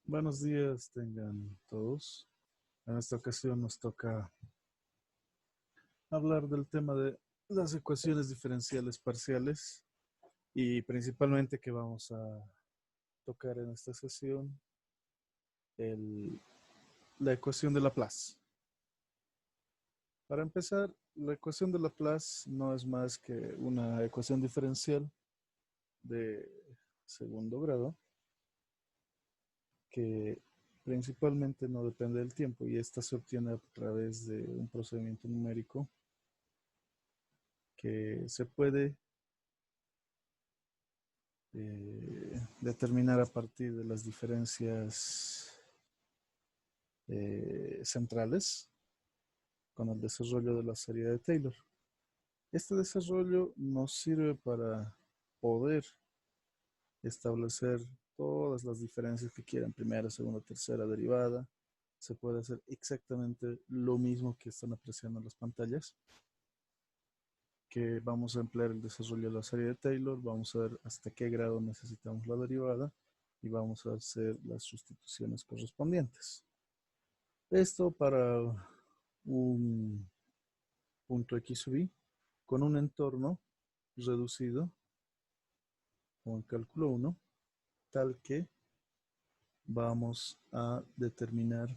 Buenos días tengan todos. En esta ocasión nos toca hablar del tema de las ecuaciones diferenciales parciales y principalmente que vamos a tocar en esta sesión el- la ecuación de Laplace. Para empezar, la ecuación de Laplace no es más que una ecuación diferencial de segundo grado que principalmente no depende del tiempo y esta se obtiene a través de un procedimiento numérico que se puede determinar a partir de las diferencias centrales con el desarrollo de la serie de Taylor. Este desarrollo nos sirve para poder establecer todas las diferencias que quieran, primera, segunda, tercera, derivada. Se puede hacer exactamente lo mismo que están apreciando en las pantallas, que vamos a emplear el desarrollo de la serie de Taylor, vamos a ver hasta qué grado necesitamos la derivada y vamos a hacer las sustituciones correspondientes. Esto para un punto X sub i con un entorno reducido con cálculo 1, tal que vamos a determinar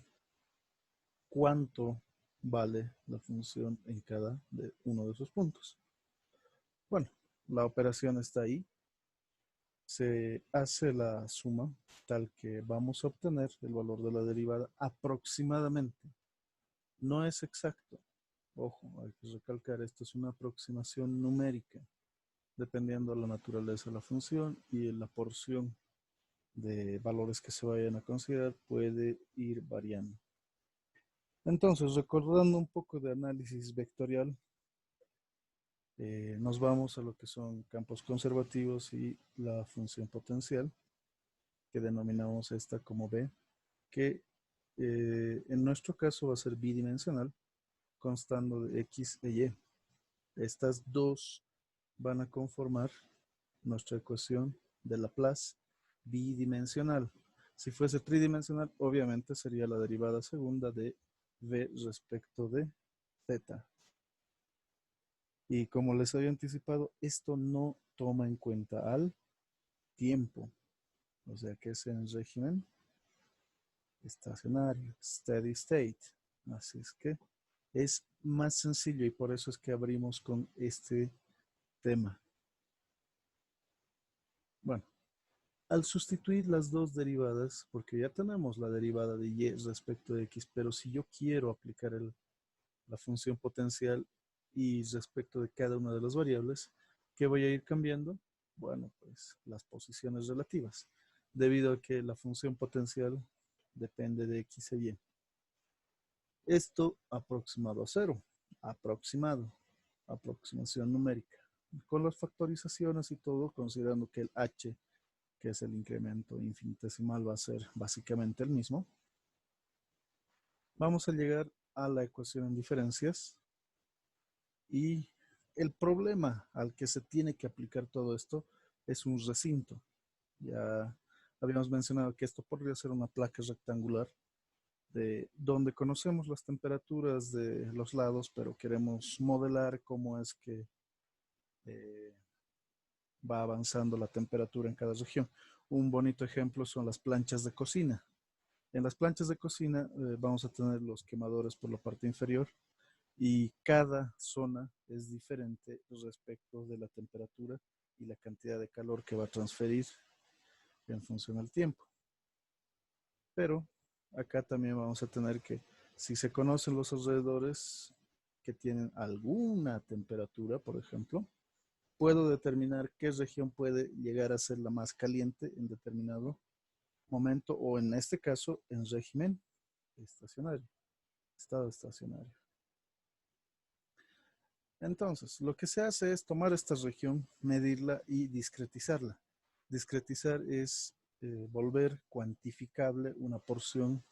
cuánto vale la función en cada uno de esos puntos. Bueno, la operación está ahí. Se hace la suma tal que vamos a obtener el valor de la derivada aproximadamente. No es exacto. Ojo, hay que recalcar, esto es una aproximación numérica, dependiendo de la naturaleza de la función y la porción de valores que se vayan a considerar puede ir variando. Entonces, recordando un poco de análisis vectorial, nos vamos a lo que son campos conservativos y la función potencial, que denominamos esta como B, que en nuestro caso va a ser bidimensional, constando de X e Y. Estas dos van a conformar nuestra ecuación de Laplace bidimensional. Si fuese tridimensional, obviamente sería la derivada segunda de v respecto de z. Y como les había anticipado, esto no toma en cuenta al tiempo, o sea que es en régimen estacionario, steady state. Así es que es más sencillo y por eso es que abrimos con este tema. Bueno, al sustituir las dos derivadas, porque ya tenemos la derivada de y respecto de x, pero si yo quiero aplicar la función potencial y respecto de cada una de las variables, ¿qué voy a ir cambiando? Bueno, pues las posiciones relativas, debido a que la función potencial depende de x e y. Esto aproximado a cero, aproximado, aproximación numérica. Con las factorizaciones y todo, considerando que el h, que es el incremento infinitesimal, va a ser básicamente el mismo, vamos a llegar a la ecuación en diferencias y el problema al que se tiene que aplicar todo esto es un recinto. Ya habíamos mencionado que esto podría ser una placa rectangular de donde conocemos las temperaturas de los lados, pero queremos modelar cómo es que eh, va avanzando la temperatura en cada región. Un bonito ejemplo son las planchas de cocina. En las planchas de cocina vamos a tener los quemadores por la parte inferior y cada zona es diferente respecto de la temperatura y la cantidad de calor que va a transferir en función del tiempo. Pero acá también vamos a tener que, si se conocen los alrededores que tienen alguna temperatura, por ejemplo, puedo determinar qué región puede llegar a ser la más caliente en determinado momento o en este caso en régimen estacionario, estado estacionario. Entonces, lo que se hace es tomar esta región, medirla y discretizarla. Discretizar es volver cuantificable una porción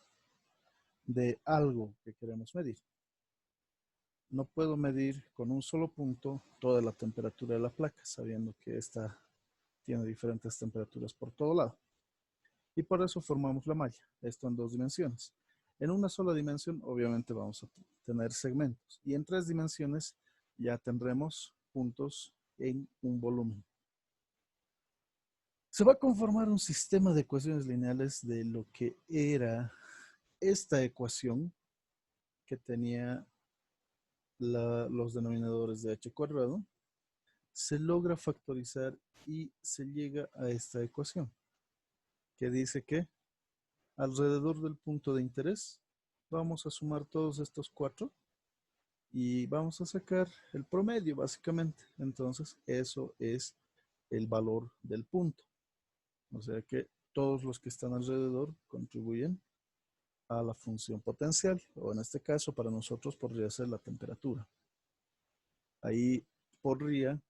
de algo que queremos medir. No puedo medir con un solo punto toda la temperatura de la placa, sabiendo que esta tiene diferentes temperaturas por todo lado. Y por eso formamos la malla, esto en 2 dimensiones. En una sola dimensión, obviamente, vamos a tener segmentos. Y en 3 dimensiones ya tendremos puntos en un volumen. Se va a conformar un sistema de ecuaciones lineales de lo que era esta ecuación que tenía los denominadores de h cuadrado. Se logra factorizar y se llega a esta ecuación que dice que alrededor del punto de interés vamos a sumar todos estos 4 y vamos a sacar el promedio básicamente. Entonces eso es el valor del punto. O sea que todos los que están alrededor contribuyen a la función potencial, o en este caso para nosotros podría ser la temperatura. Ahí podría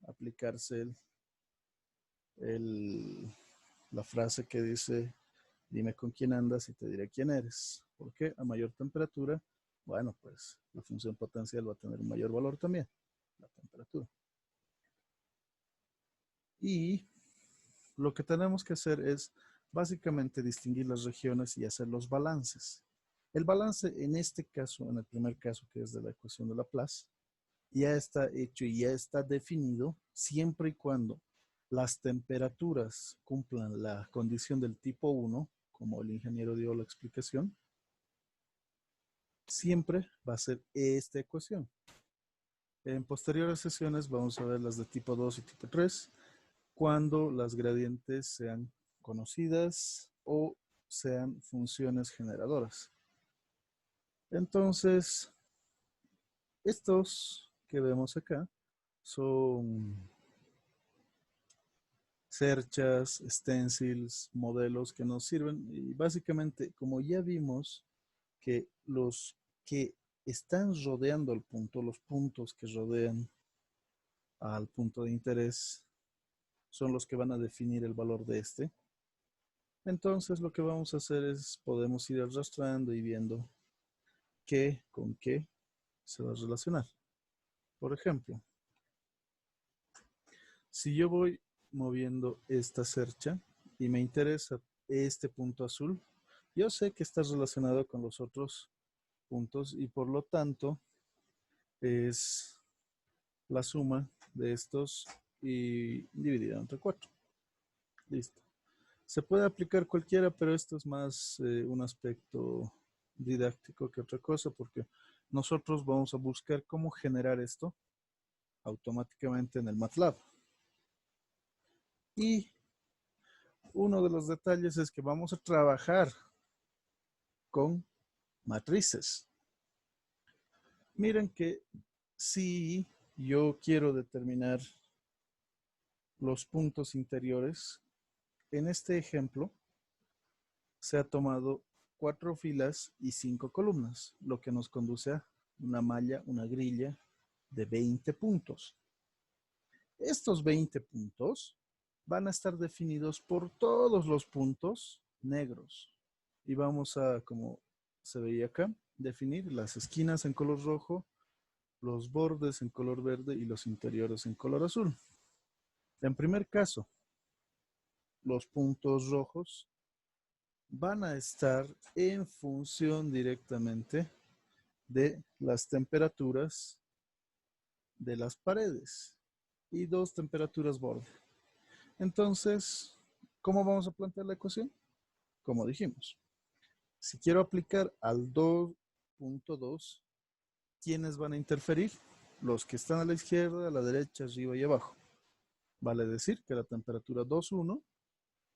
aplicarse la frase que dice, dime con quién andas y te diré quién eres. Porque a mayor temperatura, bueno, pues la función potencial va a tener un mayor valor también, la temperatura. Y lo que tenemos que hacer es básicamente distinguir las regiones y hacer los balances. El balance en este caso, en el primer caso que es de la ecuación de Laplace, ya está hecho y ya está definido siempre y cuando las temperaturas cumplan la condición del tipo 1, como el ingeniero dio la explicación, siempre va a ser esta ecuación. En posteriores sesiones vamos a ver las de tipo 2 y tipo 3, cuando las gradientes sean conocidas o sean funciones generadoras. Entonces, estos que vemos acá son cerchas, stencils, modelos que nos sirven y básicamente, como ya vimos que los que están rodeando el punto, los puntos que rodean al punto de interés, son los que van a definir el valor de este. Entonces lo que vamos a hacer es, podemos ir arrastrando y viendo qué con qué se va a relacionar. Por ejemplo, si yo voy moviendo esta cercha y me interesa este punto azul, yo sé que está relacionado con los otros puntos y por lo tanto es la suma de estos y dividida entre 4. Listo. Se puede aplicar cualquiera, pero esto es más un aspecto didáctico que otra cosa, porque nosotros vamos a buscar cómo generar esto automáticamente en el MATLAB. Y uno de los detalles es que vamos a trabajar con matrices. Miren que si yo quiero determinar los puntos interiores, en este ejemplo se ha tomado 4 filas y 5 columnas, lo que nos conduce a una malla, una grilla de 20 puntos. Estos 20 puntos van a estar definidos por todos los puntos negros. Y vamos a, como se veía acá, definir las esquinas en color rojo, los bordes en color verde y los interiores en color azul. En primer caso, los puntos rojos van a estar en función directamente de las temperaturas de las paredes y 2 temperaturas borde. Entonces, ¿cómo vamos a plantear la ecuación? Como dijimos, si quiero aplicar al 2.2, ¿quiénes van a interferir? Los que están a la izquierda, a la derecha, arriba y abajo. Vale decir que la temperatura 2.1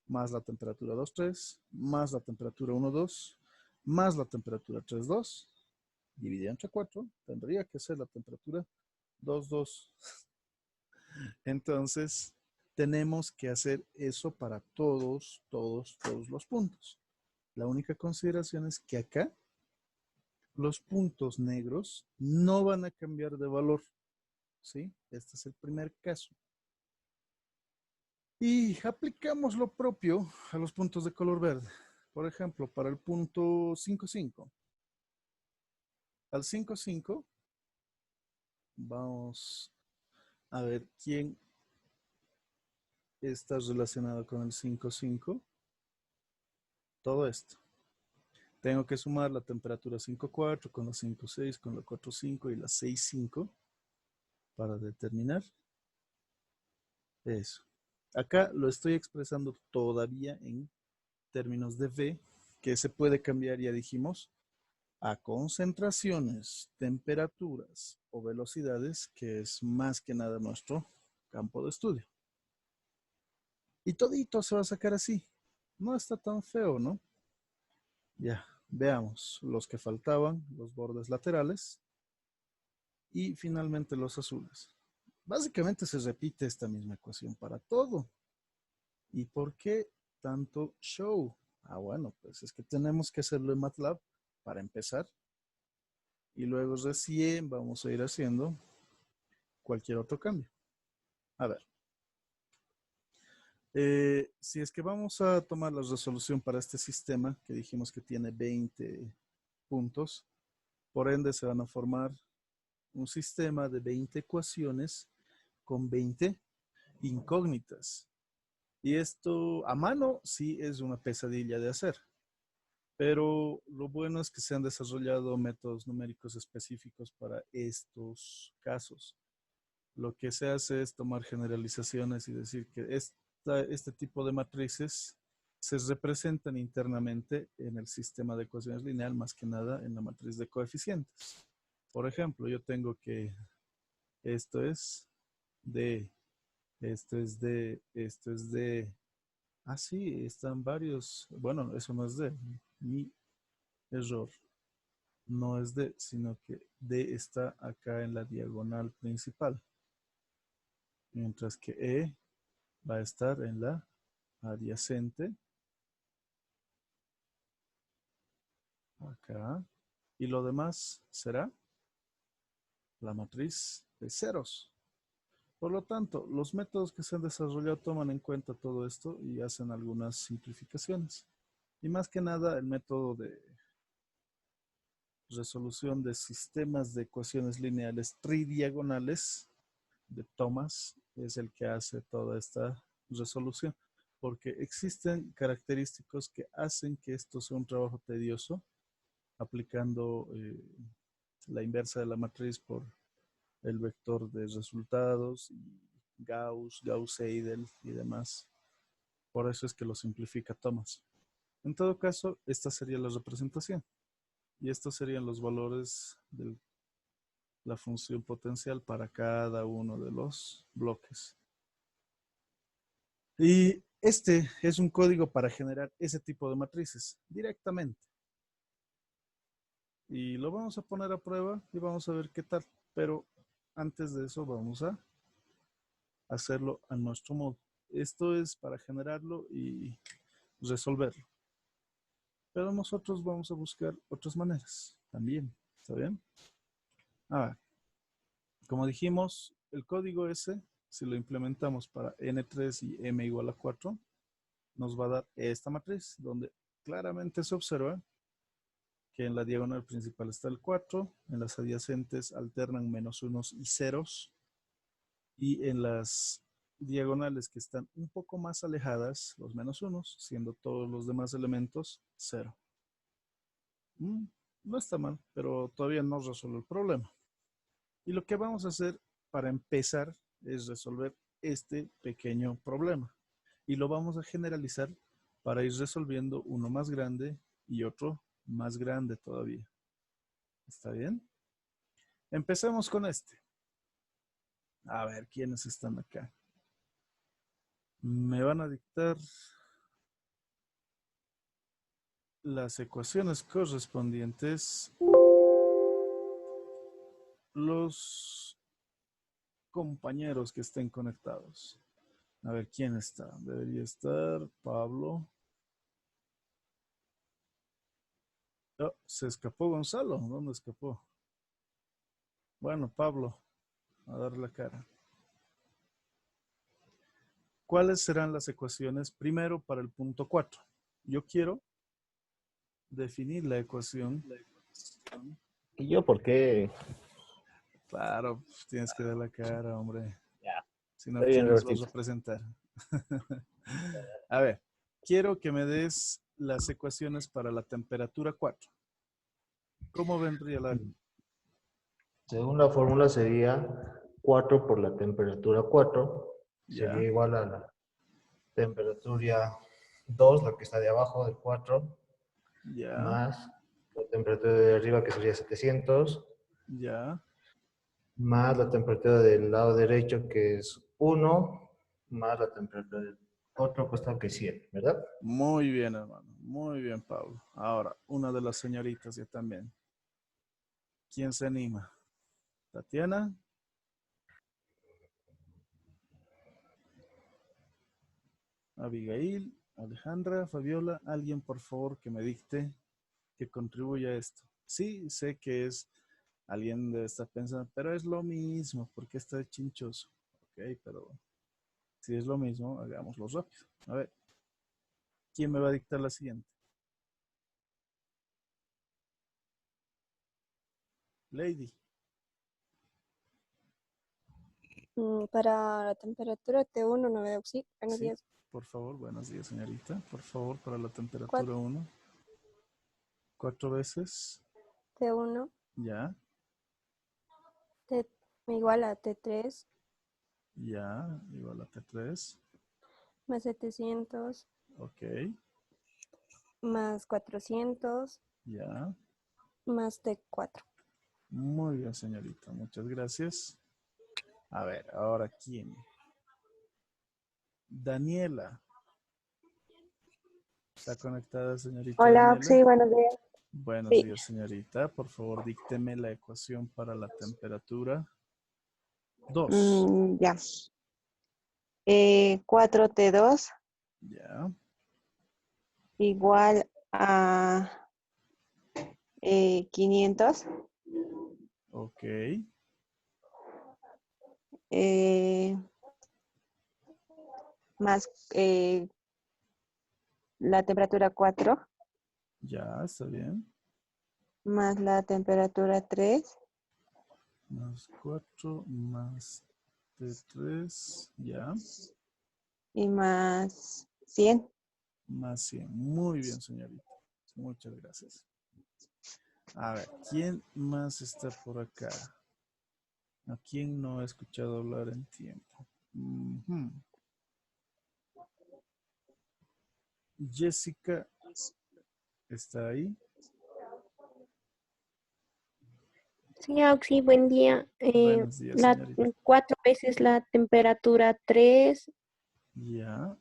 más la temperatura 2.3 más la temperatura 1.2 más la temperatura 3.2 dividida entre 4 tendría que ser la temperatura 2.2. Entonces, tenemos que hacer eso para todos los puntos. La única consideración es que acá los puntos negros no van a cambiar de valor. ¿Sí? Este es el primer caso. Y aplicamos lo propio a los puntos de color verde. Por ejemplo, para el punto 5.5. Al 5.5 vamos a ver quién está relacionado con el 5.5. todo esto. Tengo que sumar la temperatura 5.4 con la 5.6, con la 4.5 y la 6.5 para determinar eso. Acá lo estoy expresando todavía en términos de V, que se puede cambiar, ya dijimos, a concentraciones, temperaturas o velocidades, que es más que nada nuestro campo de estudio. Y todito se va a sacar así. No está tan feo, ¿no? Ya, veamos los que faltaban, los bordes laterales y finalmente los azules. Básicamente se repite esta misma ecuación para todo. ¿Y por qué tanto show? Ah, bueno, pues es que tenemos que hacerlo en MATLAB para empezar. Y luego recién vamos a ir haciendo cualquier otro cambio. A ver. Si es que vamos a tomar la resolución para este sistema, que dijimos que tiene 20 puntos, por ende se van a formar un sistema de 20 ecuaciones con 20 incógnitas. Y esto a mano sí es una pesadilla de hacer. Pero lo bueno es que se han desarrollado métodos numéricos específicos para estos casos. Lo que se hace es tomar generalizaciones y decir que este tipo de matrices se representan internamente en el sistema de ecuaciones lineal, más que nada en la matriz de coeficientes. Por ejemplo, yo tengo que esto es de, esto es de, esto es de. Ah, sí, están varios. Bueno, eso no es de. Mi error. No es D, sino que D está acá en la diagonal principal. Mientras que E va a estar en la adyacente. Acá. Y lo demás será la matriz de ceros. Por lo tanto, los métodos que se han desarrollado toman en cuenta todo esto y hacen algunas simplificaciones. Y más que nada, el método de resolución de sistemas de ecuaciones lineales tridiagonales de Thomas es el que hace toda esta resolución, porque existen característicos que hacen que esto sea un trabajo tedioso, aplicando la inversa de la matriz por el vector de resultados, y Gauss, Gauss-Seidel y demás. Por eso es que lo simplifica Thomas. En todo caso, esta sería la representación. Y estos serían los valores de la función potencial para cada uno de los bloques. Y este es un código para generar ese tipo de matrices directamente. Y lo vamos a poner a prueba y vamos a ver qué tal. Pero antes de eso vamos a hacerlo a nuestro modo. Esto es para generarlo y resolverlo. Pero nosotros vamos a buscar otras maneras también. ¿Está bien? Ahora, como dijimos, el código ese, si lo implementamos para n3 y m igual a 4, nos va a dar esta matriz, donde claramente se observa que en la diagonal principal está el 4, en las adyacentes alternan menos unos y ceros, y en las diagonales que están un poco más alejadas, los menos unos, siendo todos los demás elementos 0. No está mal, pero todavía no resuelve el problema. Y lo que vamos a hacer para empezar es resolver este pequeño problema. Y lo vamos a generalizar para ir resolviendo uno más grande y otro más grande todavía. ¿Está bien? Empecemos con este. A ver, ¿quiénes están acá? Me van a dictar las ecuaciones correspondientes los compañeros que estén conectados. A ver, ¿quién está? Debería estar Pablo. Oh, se escapó Gonzalo. ¿Dónde escapó? Bueno, Pablo, a dar la cara. ¿Cuáles serán las ecuaciones primero para el punto 4? Yo quiero definir la ecuación. ¿Y yo por qué? Claro, pues, tienes que dar la cara, hombre. Ya, Si no, estoy bien, ¿quién nos vas Robertito. a presentar? A ver, quiero que me des las ecuaciones para la temperatura 4. ¿Cómo vendría la? Según la fórmula sería 4 por la temperatura 4, Ya, sería igual a la temperatura 2, la que está de abajo del 4, ya, más la temperatura de arriba que sería 700, ya. más la temperatura del lado derecho que es 1, más la temperatura del otro costado que es 100, ¿verdad? Muy bien, hermano. Muy bien, Pablo. Ahora, una de las señoritas ya también. ¿Quién se anima? Tatiana, Abigail, Alejandra, Fabiola, alguien por favor que me dicte, que contribuya a esto. Sí, sé que es, alguien debe estar pensando, pero es lo mismo, porque está chinchoso. Ok, pero si es lo mismo, hagámoslo rápido. A ver, ¿quién me va a dictar la siguiente? Lady. Para la temperatura T1 no veo, sí, buenos Sí, días. por favor, buenos días, señorita. Por favor, para la temperatura 4 1, 4 veces. T1 Ya, T igual a T3 ya, igual a T3. más 700 Ok, más 400 ya. más T4. Muy bien, señorita. Muchas gracias. A ver, ahora quién. Daniela. ¿Está conectada, señorita Hola, Daniela? sí, buenos días. Buenos Sí, días, señorita. Por favor, dícteme la ecuación para la temperatura 2. ya. 4T2 Ya, igual a 500 ok. eh, más la temperatura 4 Ya, está bien. más la temperatura 3 Más 4 más T3. Ya, y más 100. más 100. Muy bien, señorita. Muchas gracias. A ver, ¿quién más está por acá? ¿A quién no he escuchado hablar en tiempo? Ujú. Jessica está ahí. Sí, Auxi, buen día. Buenos días, señorita. 4 veces la temperatura 3 Ya, a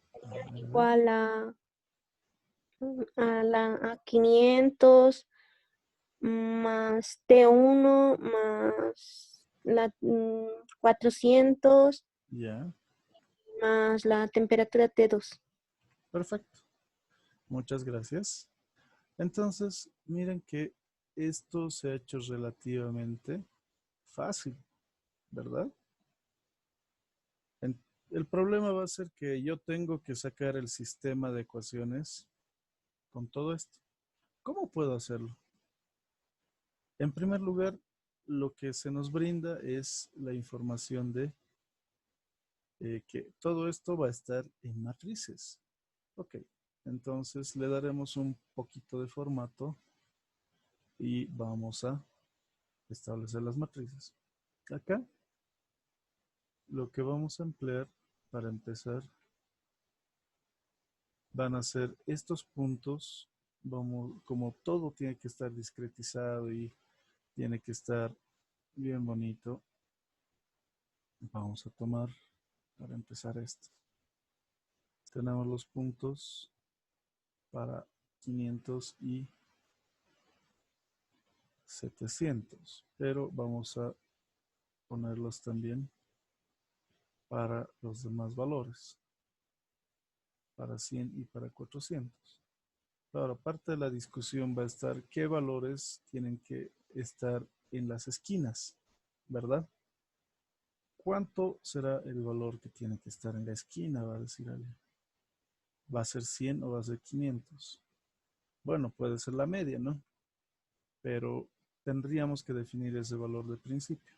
ver. igual a 500 más T1 más 400 Ya, más la temperatura T2. perfecto. Muchas gracias. Entonces, miren que esto se ha hecho relativamente fácil, ¿verdad? En- el problema va a ser que yo tengo que sacar el sistema de ecuaciones con todo esto. ¿Cómo puedo hacerlo? En primer lugar, lo que se nos brinda es la información de que todo esto va a estar en matrices. Ok, entonces le daremos un poquito de formato y vamos a establecer las matrices. Acá, lo que vamos a emplear para empezar van a ser estos puntos. Vamos, como todo tiene que estar discretizado y tiene que estar bien bonito, vamos a tomar para empezar esto. Tenemos los puntos para 500 y 700, pero vamos a ponerlos también para los demás valores, para 100 y para 400. Ahora, parte de la discusión va a estar qué valores tienen que estar en las esquinas, ¿verdad? ¿Cuánto será el valor que tiene que estar en la esquina? Va a decir alguien. ¿Va a ser 100 o va a ser 500? Bueno, puede ser la media, ¿no? Pero tendríamos que definir ese valor de principio.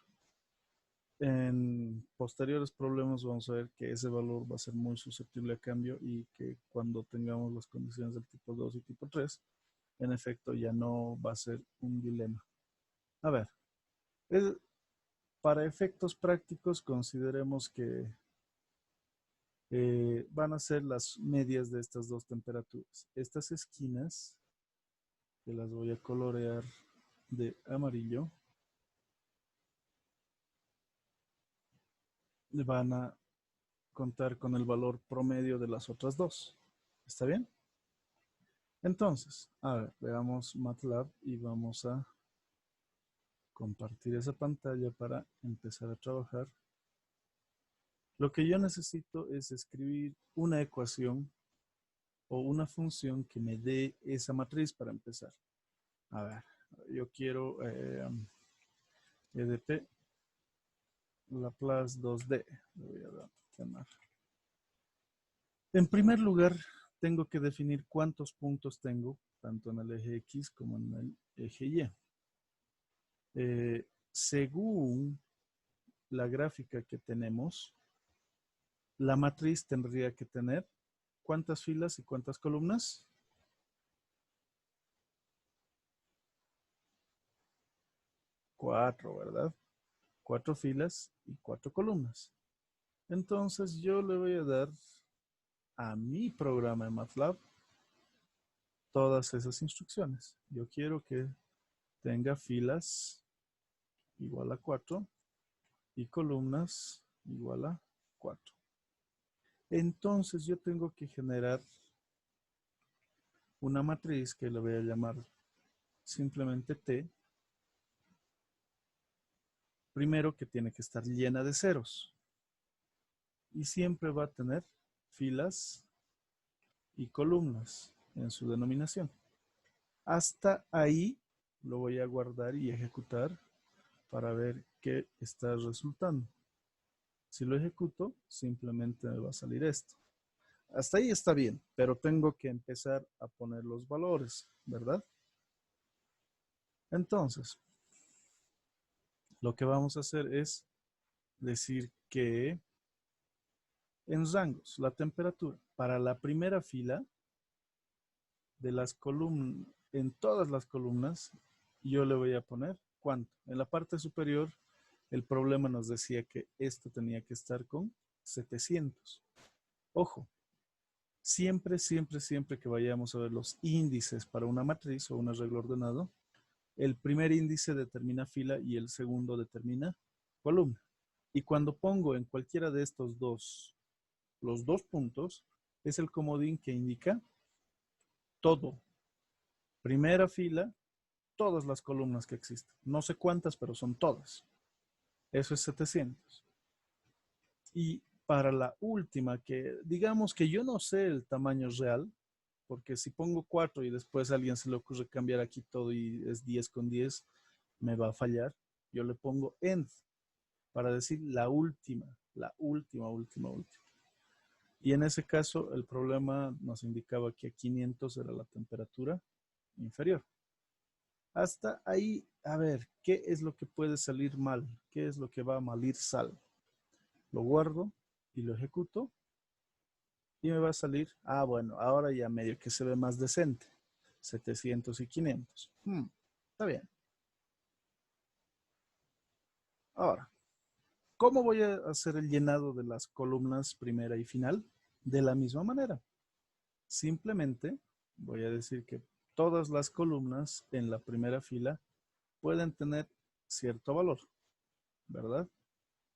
En posteriores problemas vamos a ver que ese valor va a ser muy susceptible a cambio y que cuando tengamos las condiciones del tipo 2 y tipo 3, en efecto ya no va a ser un dilema. A ver, para efectos prácticos consideremos que van a ser las medias de estas dos temperaturas. Estas esquinas, que las voy a colorear de amarillo, van a contar con el valor promedio de las otras dos. ¿Está bien? Entonces, a ver, veamos MATLAB y vamos a compartir esa pantalla para empezar a trabajar. Lo que yo necesito es escribir una ecuación o una función que me dé esa matriz para empezar. A ver, yo quiero EDP Laplace 2D. Le voy a llamar. En primer lugar, tengo que definir cuántos puntos tengo, tanto en el eje X como en el eje Y. Según la gráfica que tenemos, la matriz tendría que tener ¿cuántas filas y cuántas columnas? 4, ¿verdad? 4 filas y 4 columnas. Entonces yo le voy a dar a mi programa de MATLAB todas esas instrucciones. Yo quiero que tenga filas igual a 4 y columnas igual a 4. Entonces yo tengo que generar una matriz que le voy a llamar simplemente T. Primero que tiene que estar llena de ceros. Y siempre va a tener filas y columnas en su denominación. Hasta ahí lo voy a guardar y ejecutar para ver qué está resultando. Si lo ejecuto, simplemente me va a salir esto. Hasta ahí está bien, pero tengo que empezar a poner los valores, ¿verdad? Entonces, lo que vamos a hacer es decir que en rangos, la temperatura para la primera fila de las columnas, en todas las columnas, yo le voy a poner ¿cuánto? En la parte superior, el problema nos decía que esto tenía que estar con 700. Ojo, siempre que vayamos a ver los índices para una matriz o un arreglo ordenado, el primer índice determina fila y el segundo determina columna. Y cuando pongo en cualquiera de estos dos, los dos puntos, es el comodín que indica todo. Primera fila, todas las columnas que existen. No sé cuántas, pero son todas. Eso es 700. Y para la última, que digamos que yo no sé el tamaño real, porque si pongo 4 y después a alguien se le ocurre cambiar aquí todo y es 10 con 10, me va a fallar. Yo le pongo end para decir la última. Y en ese caso, el problema nos indicaba que a 500 era la temperatura inferior. Hasta ahí, a ver, ¿qué es lo que puede salir mal? ¿Qué es lo que va a malir sal? Lo guardo y lo ejecuto y me va a salir, bueno, ahora ya medio que se ve más decente. 700 y 500. Está bien. Ahora, ¿cómo voy a hacer el llenado de las columnas primera y final? De la misma manera. Simplemente voy a decir que todas las columnas en la primera fila pueden tener cierto valor, ¿verdad?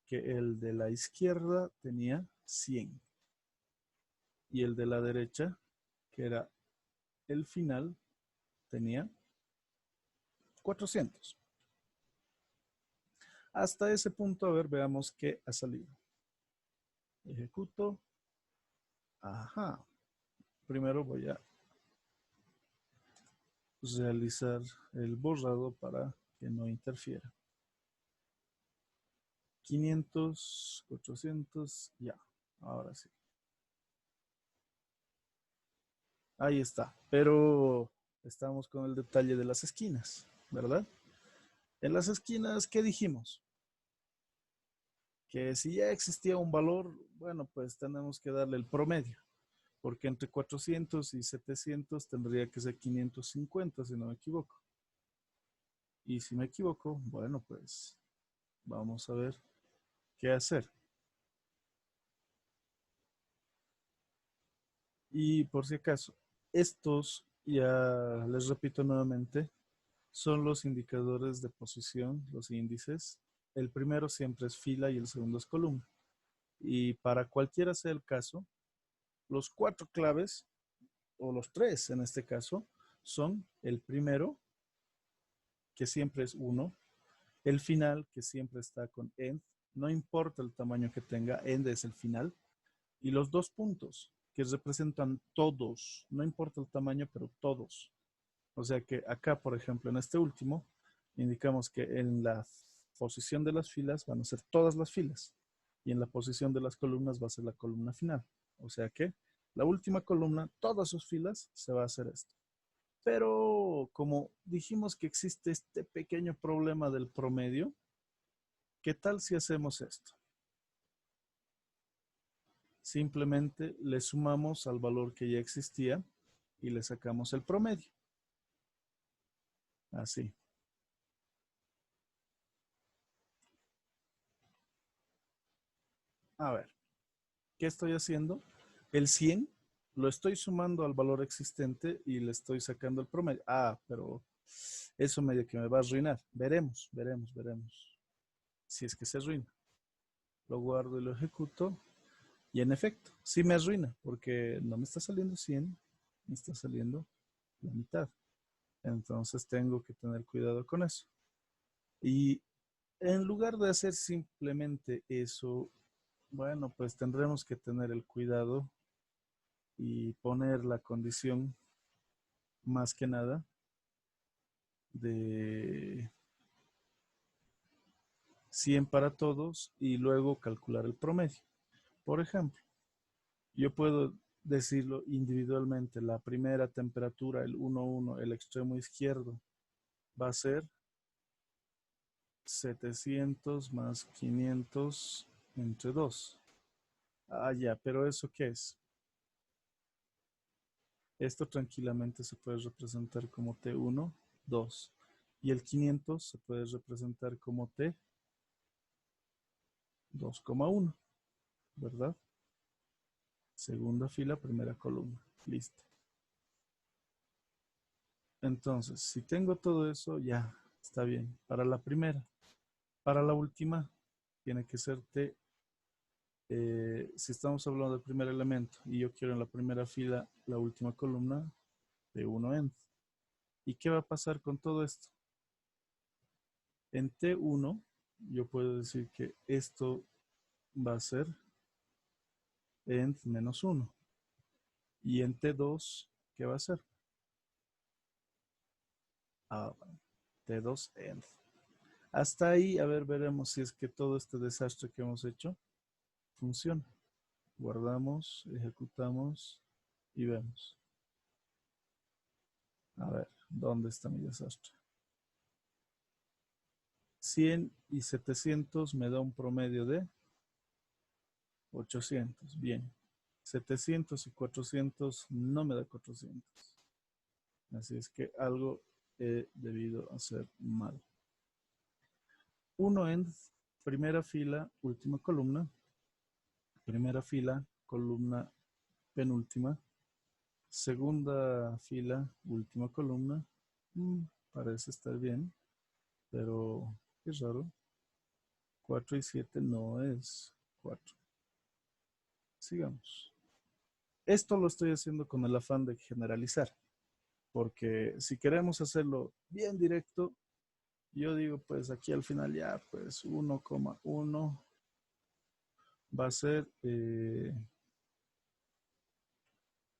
Que el de la izquierda tenía 100 y el de la derecha, que era el final, tenía 400. Hasta ese punto, a ver, veamos qué ha salido. Ejecuto. Ajá. Primero voy a realizar el borrado para que no interfiera. 500, 400, ya. Ahora sí. Ahí está. Pero estamos con el detalle de las esquinas, ¿verdad? En las esquinas, ¿qué dijimos? que si ya existía un valor, bueno, pues tenemos que darle el promedio, porque entre 400 y 700 tendría que ser 550, si no me equivoco. Y si me equivoco, bueno, pues vamos a ver qué hacer. Y por si acaso, estos, ya les repito nuevamente, son los indicadores de posición, los índices. El primero siempre es fila y el segundo es columna. Y para cualquiera sea el caso, los 4 claves, o los 3 en este caso, son el primero, que siempre es 1, el final, que siempre está con end, no importa el tamaño que tenga, end es el final, y los 2 puntos, que representan todos, no importa el tamaño, pero todos. O sea que acá, por ejemplo, en este último, indicamos que en la posición de las filas van a ser todas las filas y en la posición de las columnas va a ser la columna final. O sea que la última columna, todas sus filas, se va a hacer esto. Pero como dijimos que existe este pequeño problema del promedio, ¿qué tal si hacemos esto? Simplemente le sumamos al valor que ya existía y le sacamos el promedio. Así. A ver, ¿qué estoy haciendo? El 100 lo estoy sumando al valor existente y le estoy sacando el promedio. Ah, pero eso medio que me va a arruinar. Veremos. Si es que se arruina. Lo guardo y lo ejecuto. Y en efecto, sí me arruina porque no me está saliendo 100, me está saliendo la mitad. Entonces tengo que tener cuidado con eso. Y en lugar de hacer simplemente eso, bueno, pues tendremos que tener el cuidado y poner la condición más que nada de 100 para todos y luego calcular el promedio. Por ejemplo, yo puedo decirlo individualmente. La primera temperatura, el 1,1, el extremo izquierdo, va a ser 700 más 500 entre 2. Ah, ya, pero ¿eso qué es? Esto tranquilamente se puede representar como T1, 2. Y el 500 se puede representar como T 2,1, ¿verdad? Segunda fila, primera columna. Listo. Entonces, si tengo todo eso, ya está bien. Para la primera. Para la última, tiene que ser T. Si estamos hablando del primer elemento y yo quiero en la primera fila la última columna, T1 end. ¿Y qué va a pasar con todo esto? En T1, yo puedo decir que esto va a ser end menos 1. Y en T2, ¿qué va a ser? Ah, bueno, T2 end. Hasta ahí, a ver, veremos si es que todo este desastre que hemos hecho funciona. Guardamos, ejecutamos y vemos. A ver, ¿dónde está mi desastre? 100 y 700 me da un promedio de 800. Bien. 700 y 400 no me da 400. Así es que algo he debido hacer mal. 1 end, primera fila, última columna. Primera fila, columna penúltima. Segunda fila, última columna. Parece estar bien, pero qué raro. 4 y 7 no es 4. Sigamos. Esto lo estoy haciendo con el afán de generalizar, porque si queremos hacerlo bien directo, yo digo, pues aquí al final ya, pues 1,1 va a ser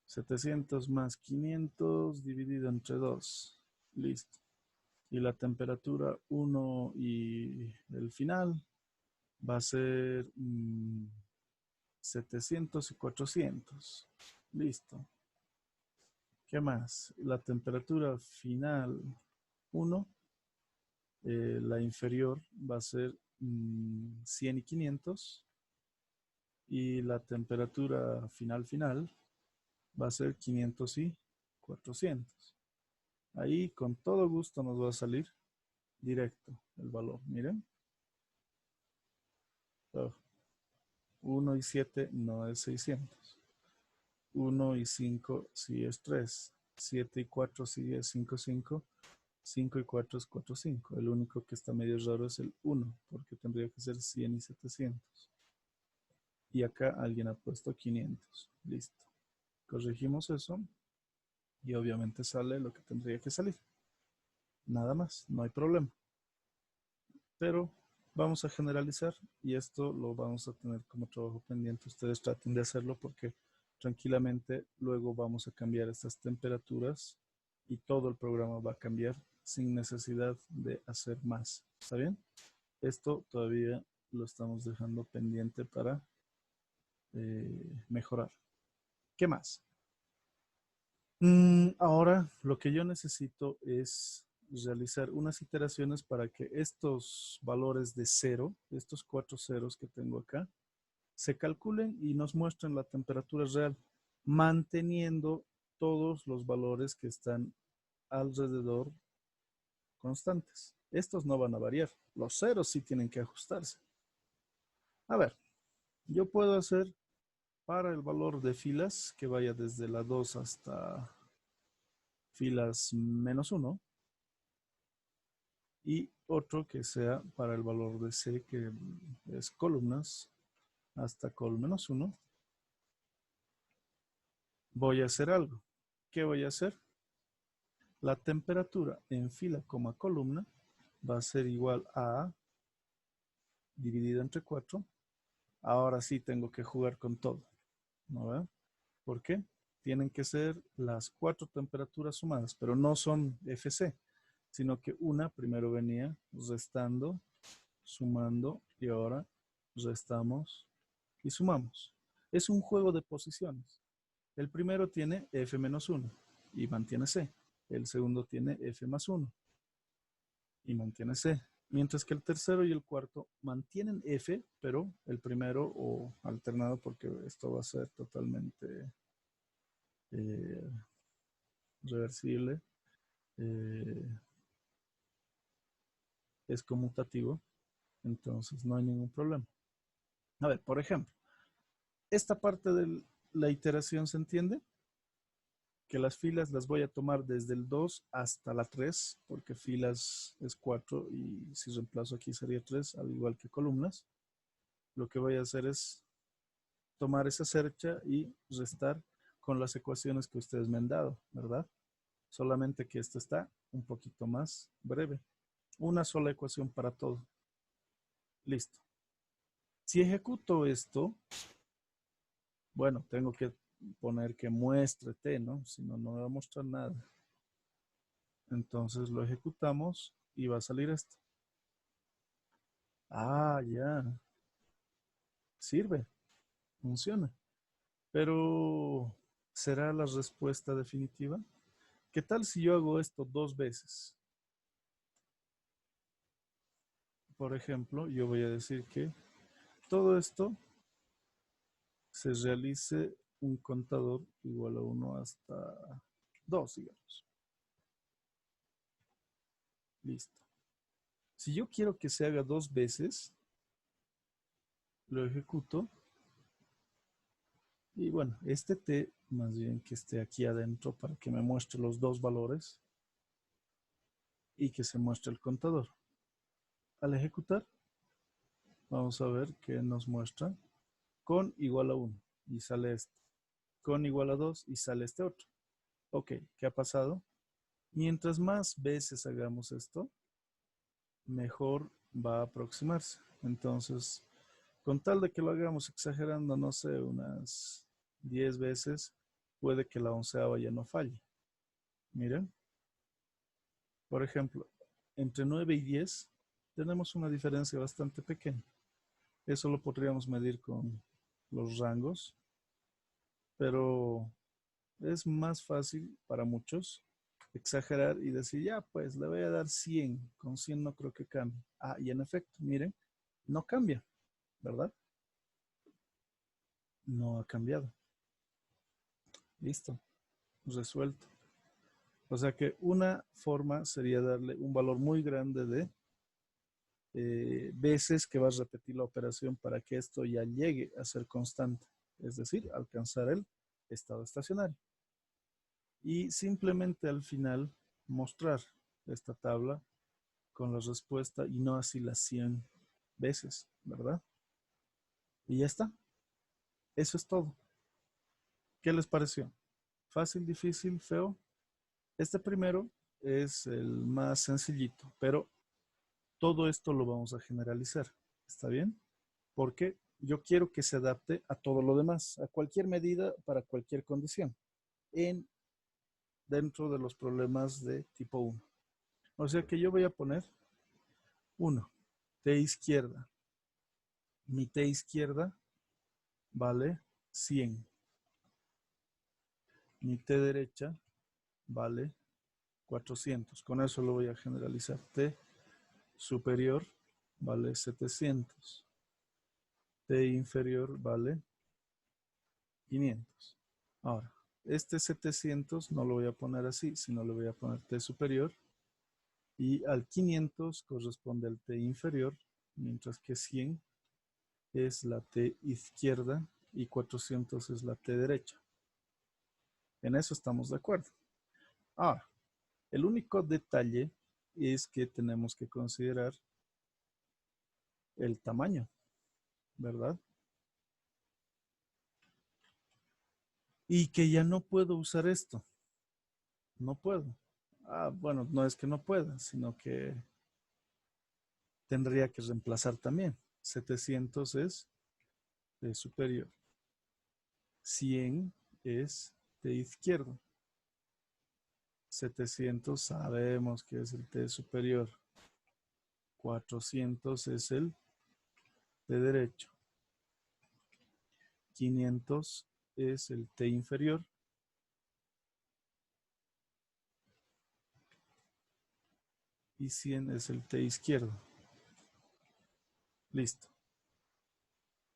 700 más 500 dividido entre 2. Listo. Y la temperatura 1 y el final va a ser 700 y 400. Listo. ¿Qué más? La temperatura final 1, la inferior va a ser 100 y 500. Y la temperatura final va a ser 500 y 400. Ahí con todo gusto nos va a salir directo el valor. Miren. 1 y 7 no es 600. 1 y 5 sí es 3. 7 y 4 sí es 5, 5. 5 y 4 es 4, 5. El único que está medio raro es el 1, porque tendría que ser 100 y 700. Y acá alguien ha puesto 500. Listo. Corregimos eso y obviamente sale lo que tendría que salir. Nada más, no hay problema. Pero vamos a generalizar y esto lo vamos a tener como trabajo pendiente. Ustedes traten de hacerlo porque tranquilamente luego vamos a cambiar estas temperaturas y todo el programa va a cambiar sin necesidad de hacer más. ¿Está bien? Esto todavía lo estamos dejando pendiente para mejorar. ¿Qué más? Ahora lo que yo necesito es realizar unas iteraciones para que estos valores de 0, estos 4 ceros que tengo acá, se calculen y nos muestren la temperatura real, manteniendo todos los valores que están alrededor constantes. Estos no van a variar. Los ceros sí tienen que ajustarse. A ver, yo puedo hacer para el valor de filas que vaya desde la 2 hasta filas -1 y otro que sea para el valor de C que es columnas hasta col -1. Voy a hacer algo. ¿Qué voy a hacer? La temperatura en fila, columna va a ser igual a dividido entre 4. Ahora sí tengo que jugar con todo. ¿No ve? ¿Por qué? Tienen que ser las 4 temperaturas sumadas, pero no son FC, sino que una primero venía restando, sumando y ahora restamos y sumamos. Es un juego de posiciones. El primero tiene F-1 y mantiene C. El segundo tiene F+1 y mantiene C. Mientras que el tercero y el cuarto mantienen F, pero el primero o alternado, porque esto va a ser totalmente reversible, es conmutativo, entonces no hay ningún problema. A ver, por ejemplo, esta parte de la iteración se entiende que las filas las voy a tomar desde el 2 hasta la 3, porque filas es 4 y si reemplazo aquí sería 3, al igual que columnas. Lo que voy a hacer es tomar esa cercha y restar con las ecuaciones que ustedes me han dado, ¿verdad? Solamente que esta está un poquito más breve. Una sola ecuación para todo. Listo. Si ejecuto esto, bueno, tengo que poner que muestre T, ¿no? Si no, no va a mostrar nada. Entonces lo ejecutamos y va a salir esto. Ah, ya. Sirve. Funciona. Pero, ¿será la respuesta definitiva? ¿Qué tal si yo hago esto 2 veces? Por ejemplo, yo voy a decir que todo esto se realice un contador igual a 1 hasta 2, digamos. Listo. Si yo quiero que se haga 2 veces, lo ejecuto. Y bueno, este T, más bien que esté aquí adentro para que me muestre los 2 valores y que se muestre el contador. Al ejecutar, vamos a ver que nos muestra con igual a 1 y sale este. Con igual a 2 y sale este otro. Ok, ¿qué ha pasado? Mientras más veces hagamos esto, mejor va a aproximarse. Entonces, con tal de que lo hagamos exagerando, no sé, unas 10 veces, puede que la 11ª ya no falle. Miren. Por ejemplo, entre 9 y 10 tenemos una diferencia bastante pequeña. Eso lo podríamos medir con los rangos, pero es más fácil para muchos exagerar y decir, ya, pues le voy a dar 100. Con 100 no creo que cambie. Ah, y en efecto, miren, no cambia, ¿verdad? No ha cambiado. Listo, resuelto. O sea que una forma sería darle un valor muy grande de veces que vas a repetir la operación para que esto ya llegue a ser constante, es decir, alcanzar el estado estacionario. Y simplemente al final mostrar esta tabla con la respuesta y no así las 100 veces, ¿verdad? Y ya está. Eso es todo. ¿Qué les pareció? ¿Fácil, difícil, feo? Este primero es el más sencillito, pero todo esto lo vamos a generalizar. ¿Está bien? Porque yo quiero que se adapte a todo lo demás, a cualquier medida, para cualquier condición, dentro de los problemas de tipo 1. O sea que yo voy a poner 1, T izquierda. Mi T izquierda vale 100. Mi T derecha vale 400. Con eso lo voy a generalizar. T superior vale 700. T inferior vale 500. Ahora, este 700 no lo voy a poner así, sino le voy a poner T superior. Y al 500 corresponde al T inferior, mientras que 100 es la T izquierda y 400 es la T derecha. En eso estamos de acuerdo. Ahora, el único detalle es que tenemos que considerar el tamaño, ¿verdad? Y que ya no puedo usar esto. No puedo. Bueno, no es que no pueda, sino que tendría que reemplazar también. 700 es T superior. 100 es T izquierdo. 700 sabemos que es el T superior. 400 es el T derecho. 500 es el T inferior. Y 100 es el T izquierdo. Listo.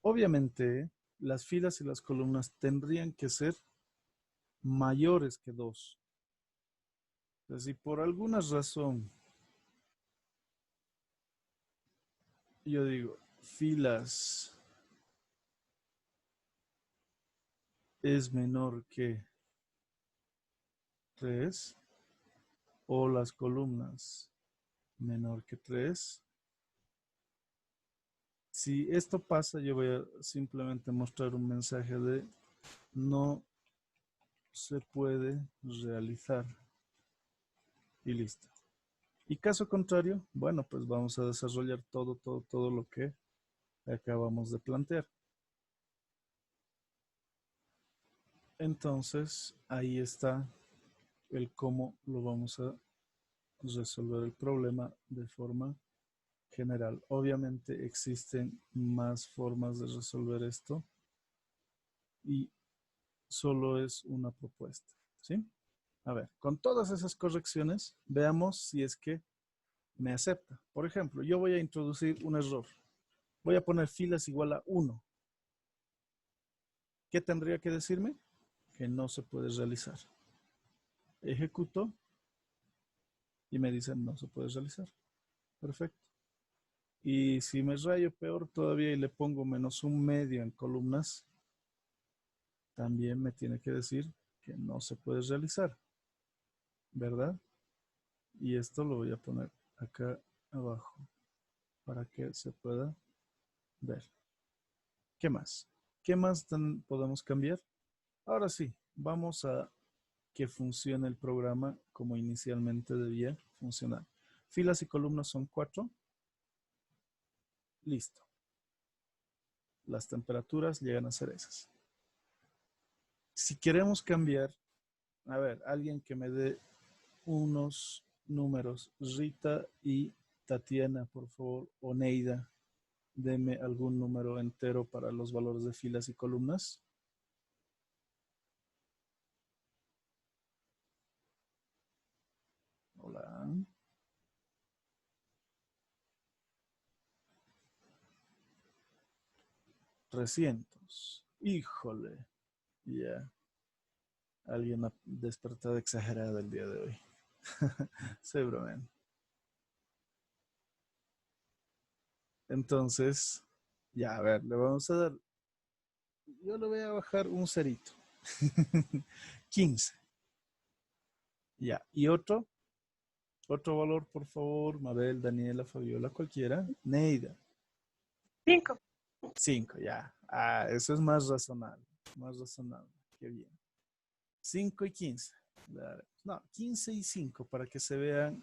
Obviamente, las filas y las columnas tendrían que ser mayores que 2. Si por alguna razón yo digo filas es menor que 3 o las columnas menor que 3, si esto pasa, yo voy a simplemente mostrar un mensaje de no se puede realizar y listo. Y caso contrario, bueno, pues vamos a desarrollar todo lo que acabamos de plantear. Entonces, ahí está el cómo lo vamos a resolver el problema de forma general. Obviamente existen más formas de resolver esto y solo es una propuesta, ¿sí? A ver, con todas esas correcciones, veamos si es que me acepta. Por ejemplo, yo voy a introducir un error. Voy a poner filas igual a 1. ¿Qué tendría que decirme? Que no se puede realizar. Ejecuto y me dicen no se puede realizar. Perfecto. Y si me rayo peor todavía y le pongo -1/2 en columnas, también me tiene que decir que no se puede realizar, ¿verdad? Y esto lo voy a poner acá abajo para que se pueda ver. ¿Qué más? ¿Qué más podemos cambiar? Ahora sí, vamos a que funcione el programa como inicialmente debía funcionar. Filas y columnas son 4. Listo. Las temperaturas llegan a ser esas. Si queremos cambiar, a ver, alguien que me dé unos números. Rita y Tatiana, por favor, o Neida, deme algún número entero para los valores de filas y columnas. Hola. 300. Híjole. Ya. Alguien ha despertado exagerado el día de hoy. Se bromean. Entonces, ya, a ver, le vamos a dar. Yo le voy a bajar un cerito. 15. Ya. ¿Y otro? Otro valor, por favor. Mabel, Daniela, Fabiola, cualquiera. Neida. 5. 5, ya. Ah, eso es más razonable. Más razonable. Qué bien. 5 y 15. No, 15 y 5 para que se vean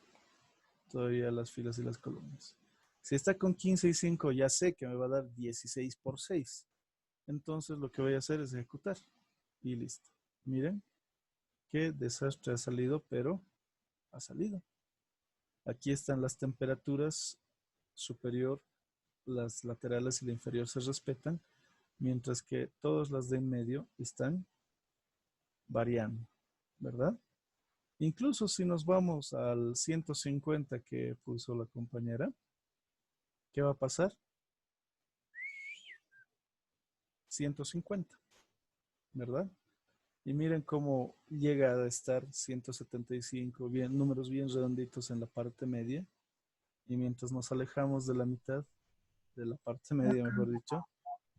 todavía las filas y las columnas. Si está con 15 y 5, ya sé que me va a dar 16 por 6. Entonces lo que voy a hacer es ejecutar. Y listo. Miren qué desastre ha salido, pero ha salido. Aquí están las temperaturas superior, las laterales y la inferior se respetan, mientras que todas las de en medio están variando, ¿verdad? Incluso si nos vamos al 150 que puso la compañera, ¿qué va a pasar? 150, ¿verdad? Y miren cómo llega a estar 175, bien, números bien redonditos en la parte media. Y mientras nos alejamos de la mitad, de la parte media, mejor dicho,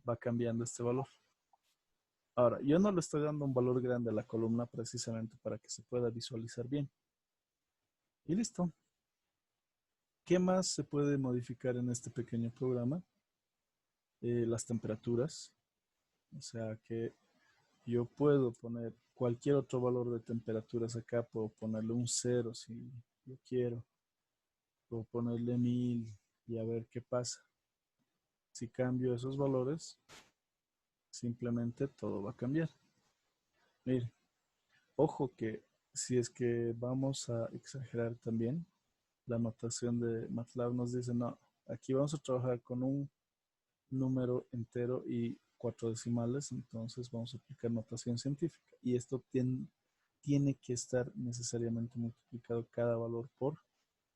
va cambiando este valor. Ahora, yo no le estoy dando un valor grande a la columna precisamente para que se pueda visualizar bien. Y listo. ¿Qué más se puede modificar en este pequeño programa? Las temperaturas. O sea que yo puedo poner cualquier otro valor de temperaturas acá. Puedo ponerle un 0 si yo quiero. Puedo ponerle 1000 y a ver qué pasa. Si cambio esos valores, simplemente todo va a cambiar. Mire, ojo que si es que vamos a exagerar también, la notación de MATLAB nos dice, no, aquí vamos a trabajar con un número entero y 4 decimales, entonces vamos a aplicar notación científica. Y esto tiene que estar necesariamente multiplicado cada valor por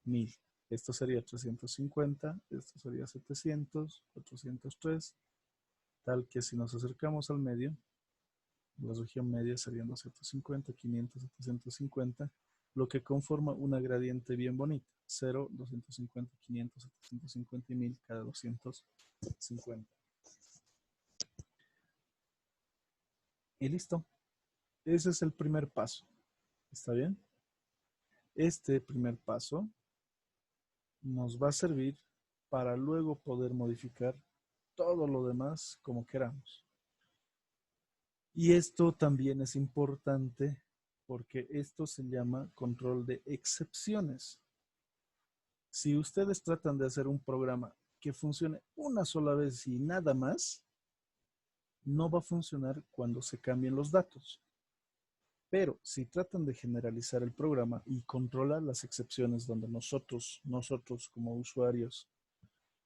1000. Esto sería 350, esto sería 700, 403, tal que si nos acercamos al medio, la región media serían 250, 500, 750, lo que conforma una gradiente bien bonita. 0, 250, 500, 750 y 1000 cada 250. Y listo. Ese es el primer paso. ¿Está bien? Este primer paso nos va a servir para luego poder modificar todo lo demás como queramos. Y esto también es importante porque esto se llama control de excepciones. Si ustedes tratan de hacer un programa que funcione una sola vez y nada más, no va a funcionar cuando se cambien los datos. Pero si tratan de generalizar el programa y controlar las excepciones donde nosotros como usuarios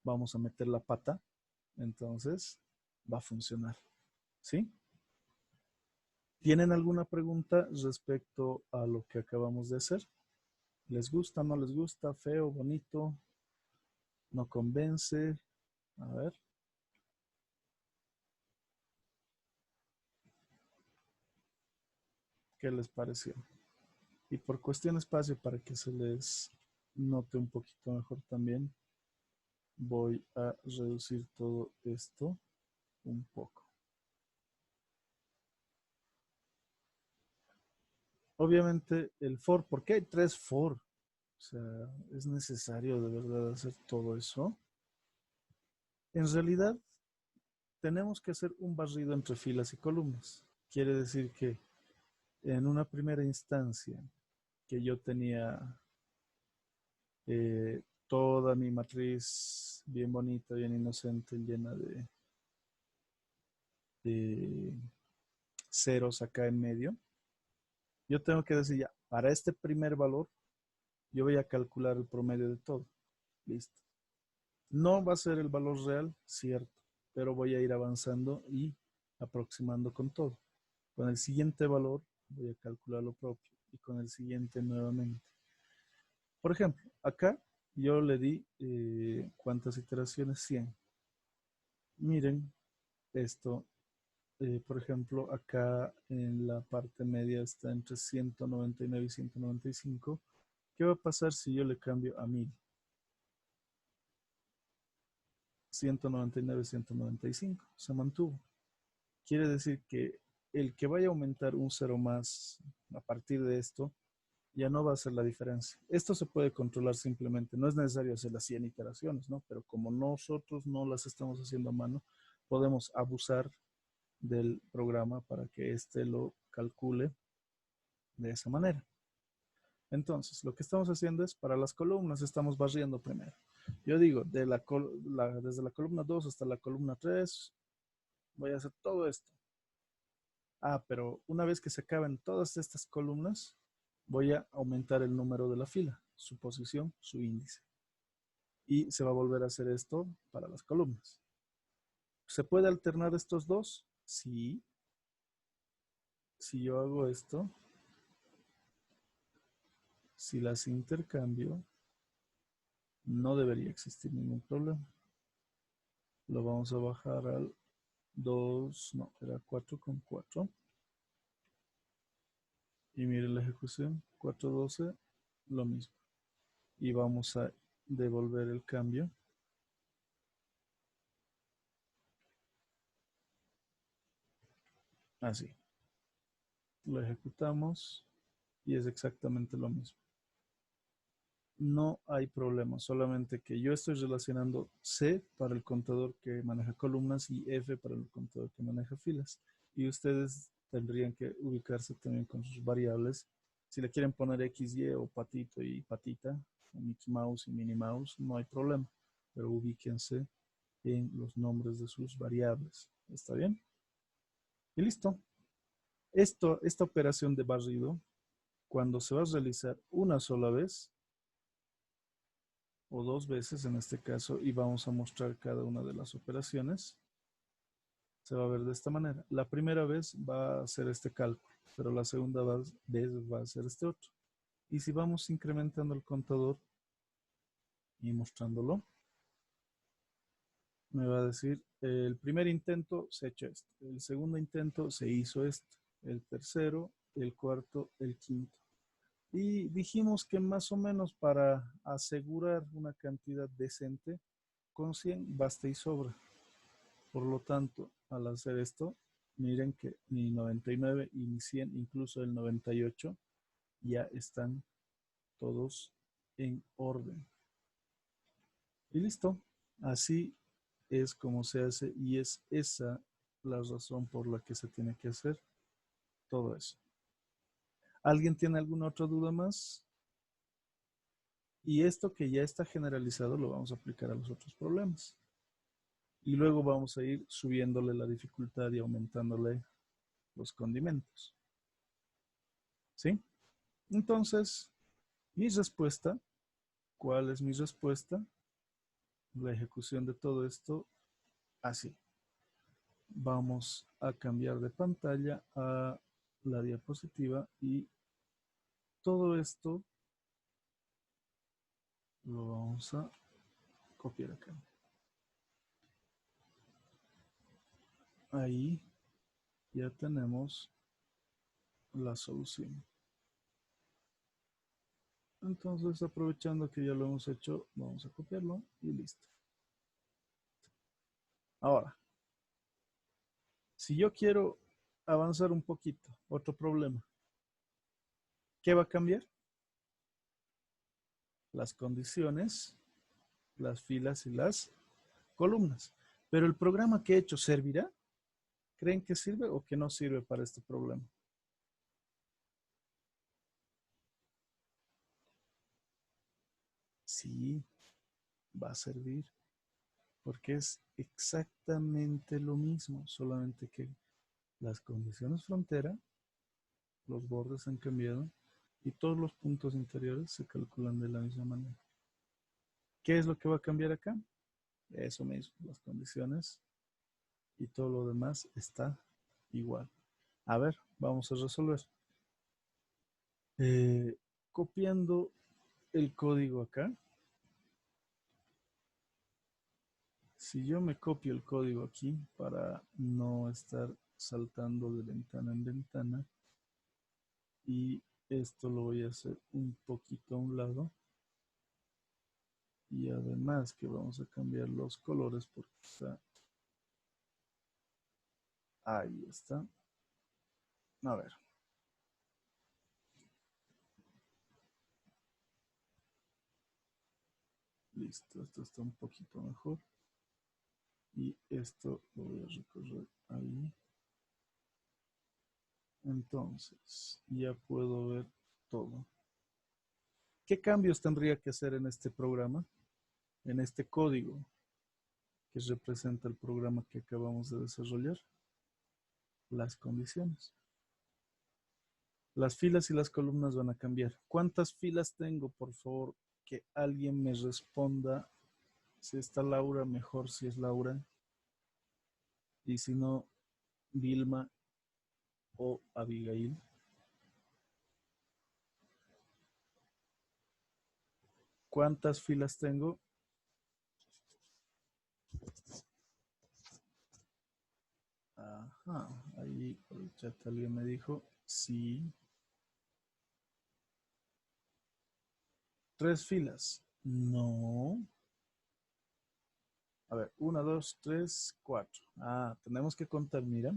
vamos a meter la pata, entonces va a funcionar. ¿Sí? ¿Tienen alguna pregunta respecto a lo que acabamos de hacer? ¿Les gusta, no les gusta, feo, bonito, no convence? A ver. ¿Qué les pareció? Y por cuestión de espacio, para que se les note un poquito mejor también, voy a reducir todo esto un poco. Obviamente el for, ¿por qué hay 3 for? O sea, ¿es necesario de verdad hacer todo eso? En realidad, tenemos que hacer un barrido entre filas y columnas. Quiere decir que en una primera instancia que yo tenía toda mi matriz bien bonita, bien inocente, llena de ceros acá en medio, yo tengo que decir ya, para este primer valor, yo voy a calcular el promedio de todo. Listo. No va a ser el valor real, cierto, pero voy a ir avanzando y aproximando con todo. Con el siguiente valor voy a calcular lo propio y con el siguiente nuevamente. Por ejemplo, acá yo le di, ¿cuántas iteraciones? 100. Miren, esto, por ejemplo, acá en la parte media está entre 199 y 195. ¿Qué va a pasar si yo le cambio a 1000? 199, 195. Se mantuvo. Quiere decir que el que vaya a aumentar un cero más a partir de esto, ya no va a hacer la diferencia. Esto se puede controlar simplemente. No es necesario hacer las 100 iteraciones, ¿no? Pero como nosotros no las estamos haciendo a mano, podemos abusar del programa para que éste lo calcule de esa manera. Entonces, lo que estamos haciendo es, para las columnas, estamos barriendo primero. Yo digo, desde la columna 2 hasta la columna 3, voy a hacer todo esto. Ah, pero una vez que se acaben todas estas columnas, voy a aumentar el número de la fila, su posición, su índice. Y se va a volver a hacer esto para las columnas. ¿Se puede alternar estos dos? Sí. Si yo hago esto, si las intercambio, no debería existir ningún problema. Lo vamos a bajar al 2, no, era 4,4. Y miren la ejecución, 412, lo mismo. Y vamos a devolver el cambio. Así. Lo ejecutamos y es exactamente lo mismo. No hay problema, solamente que yo estoy relacionando C para el contador que maneja columnas y F para el contador que maneja filas. Y ustedes tendrían que ubicarse también con sus variables. Si le quieren poner X, Y o patito y patita, o Mickey Mouse y Minnie Mouse, no hay problema. Pero ubíquense en los nombres de sus variables. ¿Está bien? Y listo. Esta operación de barrido, cuando se va a realizar una sola vez, o dos veces en este caso, y vamos a mostrar cada una de las operaciones, se va a ver de esta manera. La primera vez va a hacer este cálculo, pero la segunda vez va a hacer este otro. Y si vamos incrementando el contador y mostrándolo, me va a decir, el primer intento se ha hecho esto, el segundo intento se hizo esto, el tercero, el cuarto, el quinto. Y dijimos que más o menos para asegurar una cantidad decente, con 100 basta y sobra. Por lo tanto, al hacer esto, miren que mi 99 y mi 100, incluso el 98, ya están todos en orden. Y listo. Así es como se hace y es esa la razón por la que se tiene que hacer todo eso. ¿Alguien tiene alguna otra duda más? Y esto que ya está generalizado lo vamos a aplicar a los otros problemas. Y luego vamos a ir subiéndole la dificultad y aumentándole los condimentos. ¿Sí? Entonces, mi respuesta, ¿cuál es mi respuesta? La ejecución de todo esto, así. Vamos a cambiar de pantalla a la diapositiva y todo esto lo vamos a copiar acá. Ahí ya tenemos la solución. Entonces, aprovechando que ya lo hemos hecho, vamos a copiarlo y listo. Ahora, si yo quiero avanzar un poquito, otro problema, ¿qué va a cambiar? Las condiciones, las filas y las columnas. Pero el programa que he hecho, ¿servirá? ¿Creen que sirve o que no sirve para este problema? Sí, va a servir, porque es exactamente lo mismo, solamente que las condiciones frontera, los bordes han cambiado y todos los puntos interiores se calculan de la misma manera. ¿Qué es lo que va a cambiar acá? Eso mismo, las condiciones y todo lo demás está igual. A ver, vamos a resolver. Copiando el código acá. Si yo me copio el código aquí para no estar saltando de ventana en ventana, y esto lo voy a hacer un poquito a un lado, y además que vamos a cambiar los colores porque está, ahí está. A ver. Listo, esto está un poquito mejor. Y esto lo voy a recorrer ahí. Entonces, ya puedo ver todo. ¿Qué cambios tendría que hacer en este programa? En este código que representa el programa que acabamos de desarrollar. Las condiciones. Las filas y las columnas van a cambiar. ¿Cuántas filas tengo? Por favor, que alguien me responda. Si está Laura, mejor si es Laura. Y si no, Vilma o Abigail. ¿Cuántas filas tengo? Ajá, ahí por el chat alguien me dijo sí. 3 filas. No. A ver, 1, 2, 3, 4. Ah, tenemos que contar, mira.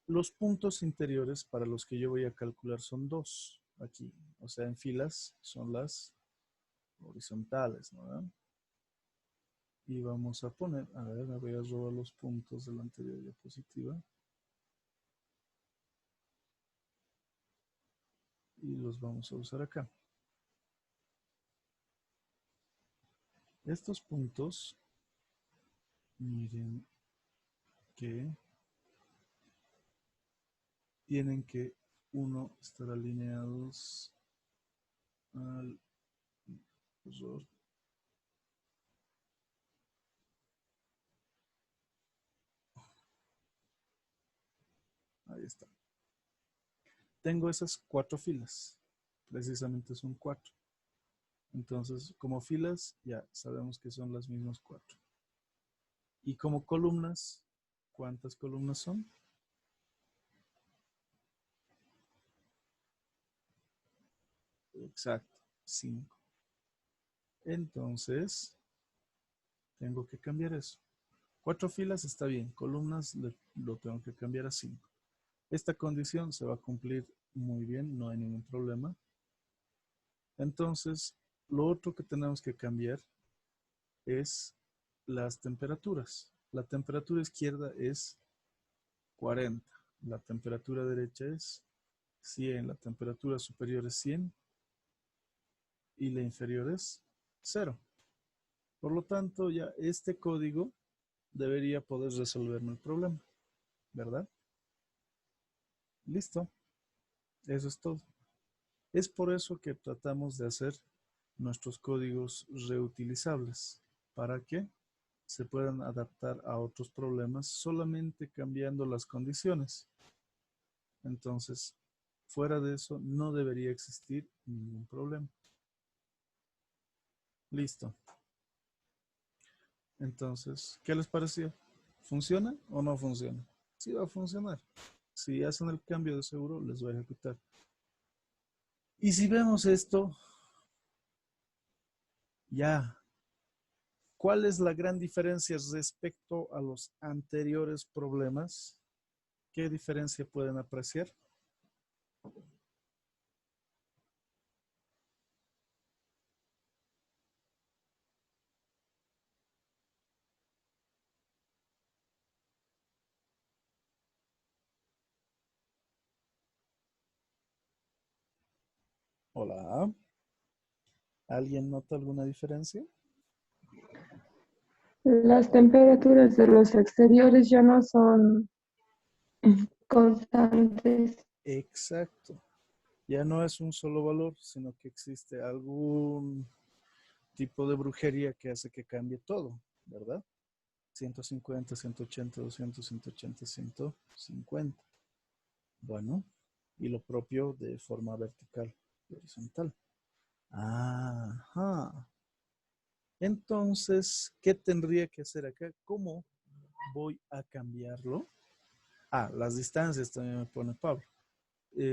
Los puntos interiores para los que yo voy a calcular son 2 aquí. O sea, en filas son las horizontales, ¿no? Y vamos a poner, a ver, me voy a robar los puntos de la anterior diapositiva. Y los vamos a usar acá. Estos puntos, miren que tienen que, uno, estar alineados al error. Ahí está. Tengo esas 4 filas. Precisamente son 4. Entonces, como filas, ya sabemos que son las mismas 4. Y como columnas, ¿cuántas columnas son? Exacto, 5. Entonces, tengo que cambiar eso. 4 filas está bien, columnas lo tengo que cambiar a 5. Esta condición se va a cumplir muy bien, no hay ningún problema. Entonces, lo otro que tenemos que cambiar es las temperaturas. La temperatura izquierda es 40, la temperatura derecha es 100, la temperatura superior es 100 y la inferior es 0. Por lo tanto, ya este código debería poder resolverme el problema, ¿verdad? Listo. Eso es todo. Es por eso que tratamos de hacer nuestros códigos reutilizables, para que se puedan adaptar a otros problemas solamente cambiando las condiciones. Entonces, fuera de eso, no debería existir ningún problema. Listo. Entonces, ¿qué les pareció? ¿Funciona o no funciona? Sí va a funcionar. Si hacen el cambio de seguro, les va a ejecutar. Y si vemos esto, ya, ¿cuál es la gran diferencia respecto a los anteriores problemas? ¿Qué diferencia pueden apreciar? Hola. ¿Alguien nota alguna diferencia? Las temperaturas de los exteriores ya no son constantes. Exacto. Ya no es un solo valor, sino que existe algún tipo de brujería que hace que cambie todo, ¿verdad? 150, 180, 200, 180, 150. Bueno, y lo propio de forma vertical y horizontal. Ajá. Entonces, ¿qué tendría que hacer acá? ¿Cómo voy a cambiarlo? Ah, las distancias también me pone Pablo.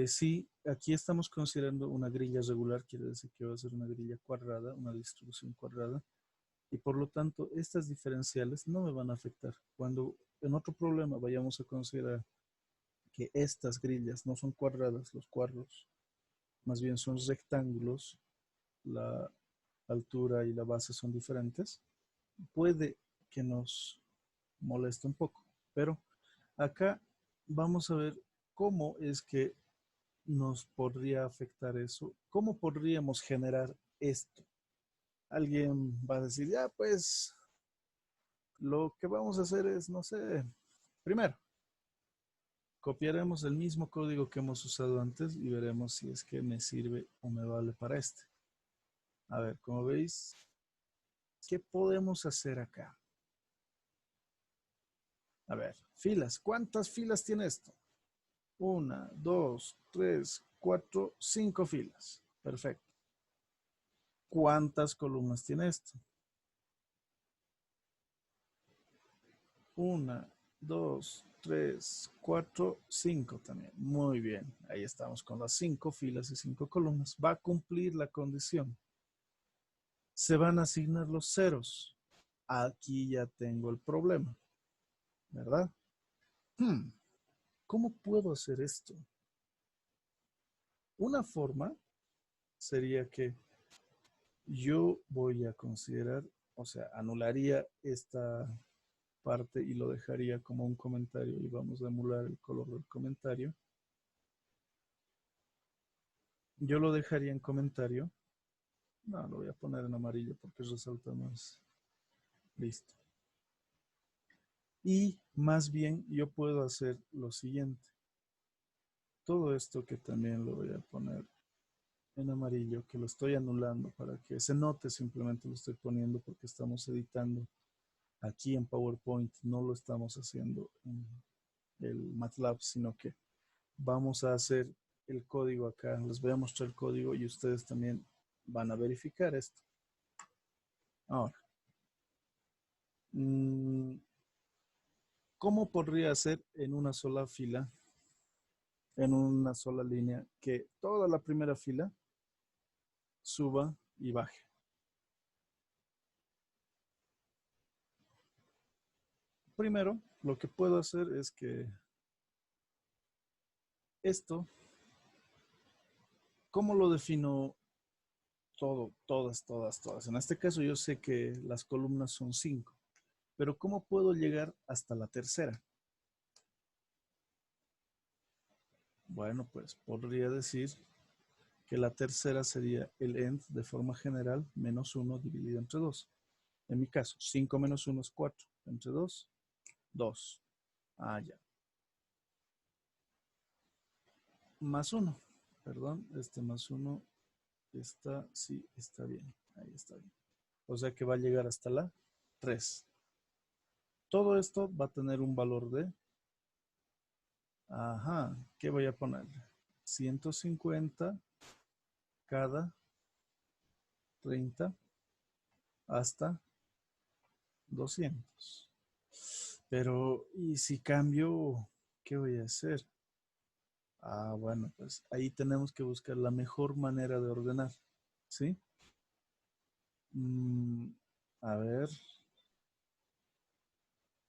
Sí, aquí estamos considerando una grilla regular, quiere decir que va a ser una grilla cuadrada, una distribución cuadrada, y por lo tanto estas diferenciales no me van a afectar. Cuando en otro problema vayamos a considerar que estas grillas no son cuadradas, los cuadros, más bien son rectángulos, la altura y la base son diferentes, puede que nos moleste un poco, pero acá vamos a ver cómo es que nos podría afectar eso, cómo podríamos generar esto. Alguien va a decir, ya pues lo que vamos a hacer es, no sé, primero, copiaremos el mismo código que hemos usado antes y veremos si es que me sirve o me vale para este. A ver, como veis, ¿qué podemos hacer acá? A ver, filas. ¿Cuántas filas tiene esto? 1, 2, 3, 4, 5 filas. Perfecto. ¿Cuántas columnas tiene esto? 1, 2, 3, 4, 5 también. Muy bien. Ahí estamos con las 5 filas y 5 columnas. Va a cumplir la condición. Se van a asignar los ceros. Aquí ya tengo el problema, ¿verdad? ¿Cómo puedo hacer esto? Una forma sería que yo voy a considerar, o sea, anularía esta parte y lo dejaría como un comentario y vamos a emular el color del comentario. Yo lo dejaría en comentario. No, lo voy a poner en amarillo porque resalta más. Listo. Y más bien yo puedo hacer lo siguiente. Todo esto que también lo voy a poner en amarillo, que lo estoy anulando para que se note, simplemente lo estoy poniendo porque estamos editando aquí en PowerPoint, no lo estamos haciendo en el MATLAB, sino que vamos a hacer el código acá. Les voy a mostrar el código y ustedes también van a verificar esto. Ahora, ¿cómo podría hacer en una sola fila, en una sola línea, que toda la primera fila suba y baje? Primero, lo que puedo hacer es que esto, ¿cómo lo defino? Todo, todas, todas, todas. En este caso yo sé que las columnas son 5, pero ¿cómo puedo llegar hasta la tercera? Bueno, pues podría decir que la tercera sería el end de forma general menos 1 dividido entre 2. En mi caso, 5 menos 1 es 4. Entre 2, 2. Ah, ya. Más 1. Perdón, este más 1 está, sí, está bien. Ahí está bien. O sea que va a llegar hasta la 3. Todo esto va a tener un valor de, ajá, ¿qué voy a poner? 150 cada 30 hasta 200. Pero, ¿y si cambio, qué voy a hacer? Ah, bueno, pues ahí tenemos que buscar la mejor manera de ordenar, ¿sí? A ver,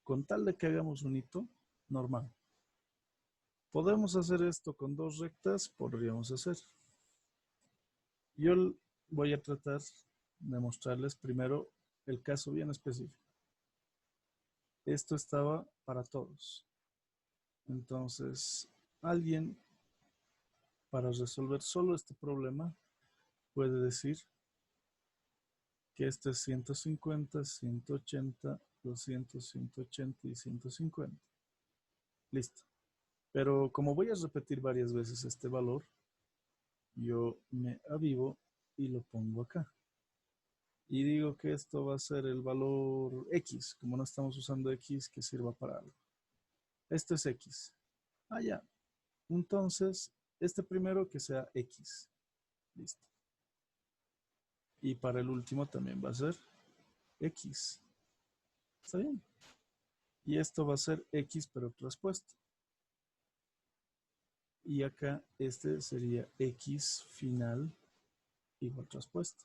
con tal de que hagamos un hito normal. ¿Podemos hacer esto con 2 rectas? Podríamos hacer. Yo voy a tratar de mostrarles primero el caso bien específico. Esto estaba para todos. Entonces, alguien para resolver solo este problema puede decir que esto es 150, 180, 200, 180 y 150. Listo. Pero como voy a repetir varias veces este valor, yo me avivo y lo pongo acá. Y digo que esto va a ser el valor X. Como no estamos usando X, que sirva para algo. Esto es X. Ah, ya. Entonces, este primero que sea X. Listo. Y para el último también va a ser X. ¿Está bien? Y esto va a ser X pero traspuesto. Y acá este sería X final igual traspuesto.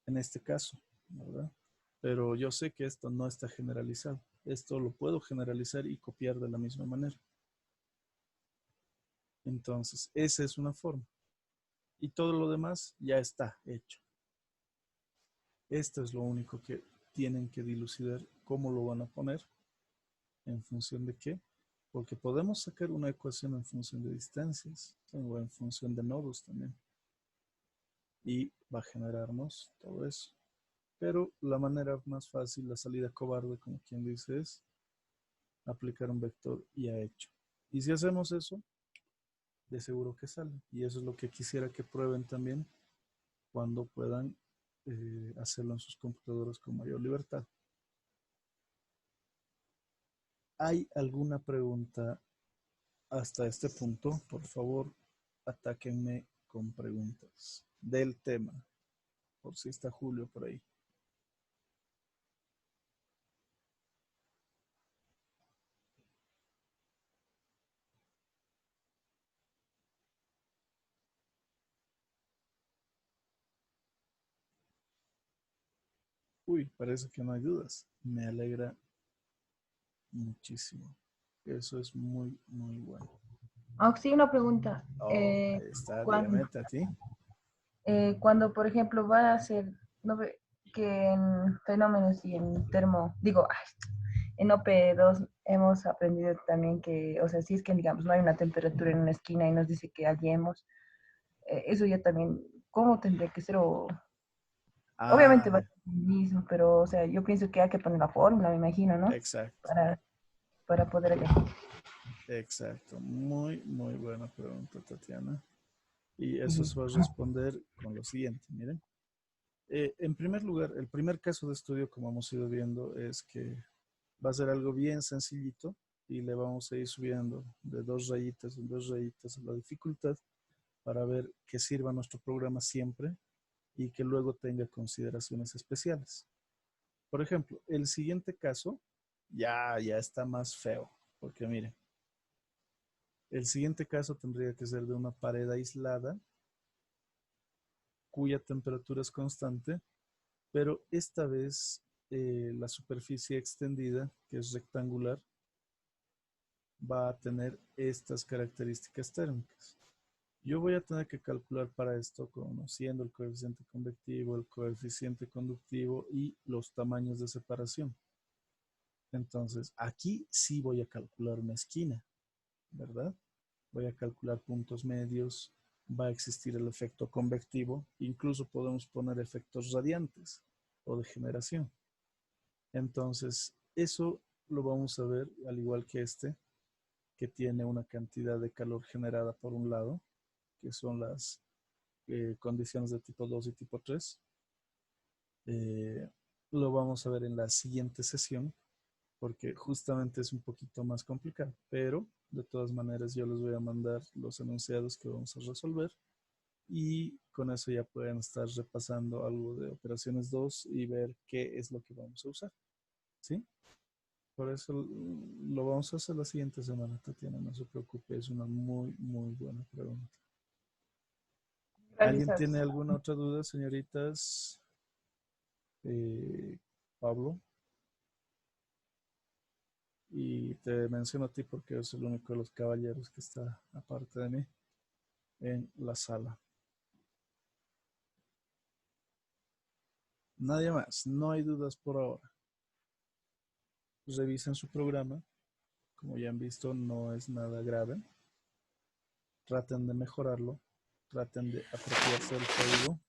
En este caso, ¿verdad? Pero yo sé que esto no está generalizado. Esto lo puedo generalizar y copiar de la misma manera. Entonces, esa es una forma. Y todo lo demás ya está hecho. Esto es lo único que tienen que dilucidar cómo lo van a poner, en función de qué. Porque podemos sacar una ecuación en función de distancias o en función de nodos también. Y va a generarnos todo eso. Pero la manera más fácil, la salida cobarde, como quien dice, es aplicar un vector y ha hecho. Y si hacemos eso, de seguro que sale. Y eso es lo que quisiera que prueben también cuando puedan hacerlo en sus computadoras con mayor libertad. ¿Hay alguna pregunta hasta este punto? Por favor, atáquenme con preguntas del tema, por si está Julio por ahí. Uy, parece que no hay dudas. Me alegra muchísimo. Eso es muy, muy bueno. Sí, una pregunta. Oh, ahí está, Cuando, dígame, Tati. cuando, por ejemplo, va a ser, no ve que en fenómenos y en digo, en OP2 hemos aprendido también que, o sea, si es que, digamos, no hay una temperatura en una esquina y nos dice que hallemos, eso ya también, ¿cómo tendría que ser? O, obviamente va a Ah, ser lo mismo, pero, o sea, yo pienso que hay que poner la fórmula, me imagino, ¿no? exacto, Para poder hallar. exacto. Muy, muy buena pregunta, Tatiana. Y eso se va a responder con lo siguiente, miren. En primer lugar, el primer caso de estudio, como hemos ido viendo, es que va a ser algo bien sencillito y le vamos a ir subiendo de 2 rayitas en 2 rayitas la dificultad para ver que sirva nuestro programa siempre y que luego tenga consideraciones especiales. Por ejemplo, el siguiente caso ya está más feo, porque miren, el siguiente caso tendría que ser de una pared aislada cuya temperatura es constante, pero esta vez la superficie extendida, que es rectangular, va a tener estas características térmicas. Yo voy a tener que calcular para esto conociendo el coeficiente convectivo, el coeficiente conductivo y los tamaños de separación. Entonces, aquí sí voy a calcular una esquina, ¿verdad? Voy a calcular puntos medios, va a existir el efecto convectivo, incluso podemos poner efectos radiantes o de generación. Entonces, eso lo vamos a ver al igual que este, que tiene una cantidad de calor generada por un lado, que son las condiciones de tipo 2 y tipo 3. Lo vamos a ver en la siguiente sesión, porque justamente es un poquito más complicado, pero de todas maneras yo les voy a mandar los enunciados que vamos a resolver y con eso ya pueden estar repasando algo de operaciones 2 y ver qué es lo que vamos a usar, ¿sí? Por eso lo vamos a hacer la siguiente semana, Tatiana, no se preocupe, es una muy, muy buena pregunta. ¿Alguien tiene alguna otra duda, señoritas? Pablo. Y te menciono a ti porque es el único de los caballeros que está aparte de mí en la sala. Nadie más, no hay dudas por ahora. Revisen su programa. Como ya han visto, no es nada grave. Traten de mejorarlo. Traten de apropiarse del código.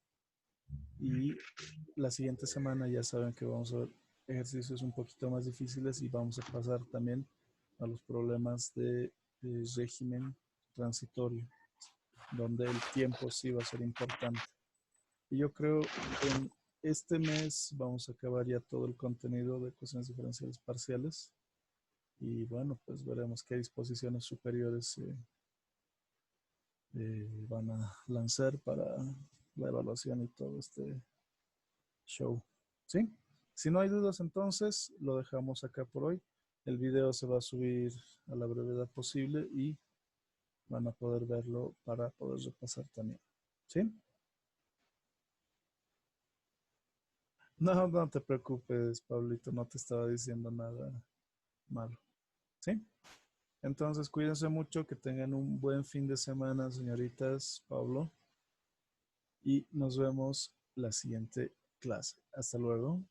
Y la siguiente semana ya saben que vamos a ver ejercicios un poquito más difíciles y vamos a pasar también a los problemas de régimen transitorio, donde el tiempo sí va a ser importante. Y yo creo en este mes vamos a acabar ya todo el contenido de ecuaciones diferenciales parciales. Y bueno, pues veremos qué disposiciones superiores van a lanzar para la evaluación y todo este show. ¿Sí? Si no hay dudas, entonces lo dejamos acá por hoy. El video se va a subir a la brevedad posible y van a poder verlo para poder repasar también. ¿Sí? No, no te preocupes, Pablito, no te estaba diciendo nada malo. ¿Sí? Entonces, cuídense mucho, que tengan un buen fin de semana, señoritas, Pablo, y nos vemos la siguiente clase. Hasta luego.